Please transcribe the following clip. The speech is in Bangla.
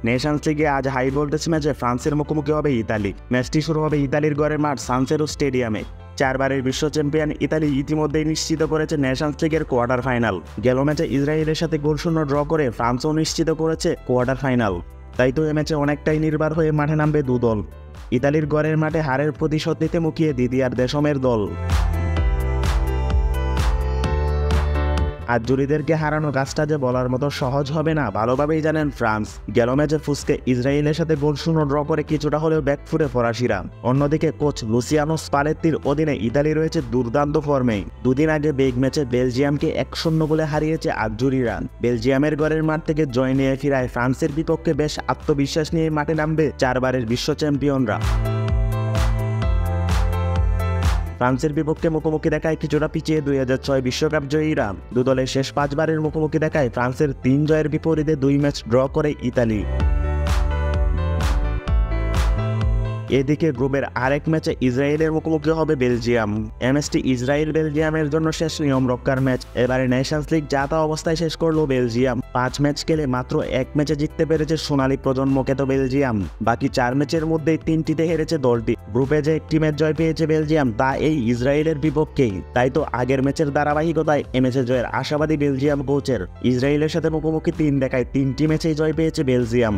নেশনস লিগে আজ হাই ভোল্টেজ ম্যাচে ফ্রান্সের মুখোমুখি হবে ইতালি। ম্যাচটি শুরু হবে ইতালির ঘরের মাঠ সান সিরো স্টেডিয়ামে। 4 বারের বিশ্ব চ্যাম্পিয়ন ইতালি ইতিমধ্যেই নিশ্চিত করেছে নেশনস লিগের কোয়ার্টার ফাইনাল। গেল ম্যাচে ইসরায়েলের সাথে গোলশূন্য ড্র করে ফ্রান্সও নিশ্চিত করেছে কোয়ার্টার ফাইনাল। তাই তো এ ম্যাচে অনেকটাই নির্ভর হয়ে মাঠে নামবে দু দল। ইতালির ঘরের মাঠে হারের প্রতিশোধ নিতে মুখিয়ে দিদিয়ার দেশমের দল। আজুরিদেরকে হারানো কাজটা যে বলার মতো সহজ হবে না ভালোভাবেই জানেন ফ্রান্স। গেল ম্যাচে ফুসকে ইসরায়েলের সাথে গোলশূন্য ড্র করে কিছুটা হলেও ব্যাকফুটে ফরাসিরা। অন্যদিকে কোচ লুসিয়ানো স্পালেত্তির অধীনে ইতালি রয়েছে দুর্দান্ত ফর্মে। দুদিন আগে বেগ ম্যাচে বেলজিয়ামকে 1-0 গোলে হারিয়েছে আজুরিরা। বেলজিয়ামের ঘরের মাঠ থেকে জয় নিয়ে ফিরায় ফ্রান্সের বিপক্ষে বেশ আত্মবিশ্বাস নিয়ে মাঠে নামবে 4 বারের বিশ্ব চ্যাম্পিয়নরা। ফ্রান্সের বিপক্ষে মুখোমুখি দেখায় কিছুটা পিছিয়ে 2006 বিশ্বকাপ জয়ীরা। দু দলের শেষ 5 বারের মুখোমুখি দেখায় ফ্রান্সের 3 জয়ের বিপরীতে 2 ম্যাচ ড্র করে ইতালি। এদিকে গ্রুপের আরেক ম্যাচে ইসরায়েলের মুখোমুখি হবে বেলজিয়াম। ম্যাচটি ইসরায়েল বেলজিয়ামের জন্য শেষ নিয়ম রক্ষার ম্যাচ। এবারে নেশনস লিগ যাতা অবস্থায় শেষ করলো বেলজিয়াম। 5 ম্যাচ খেলে মাত্র 1 ম্যাচে জিততে পেরেছে সোনালী প্রজন্মকে তো বেলজিয়াম। বাকি 4 ম্যাচের মধ্যেই 3টিতে হেরেছে দলটি। গ্রুপে যে একটি ম্যাচ জয় পেয়েছে বেলজিয়াম তা এই ইসরায়েলের বিপক্ষেই। তাই তো আগের ম্যাচের ধারাবাহিকতায় এ ম্যাচে জয়ের আশাবাদী বেলজিয়াম কোচের। ইসরায়েলের সাথে মুখোমুখি 3 দেখায় 3টি ম্যাচেই জয় পেয়েছে বেলজিয়াম।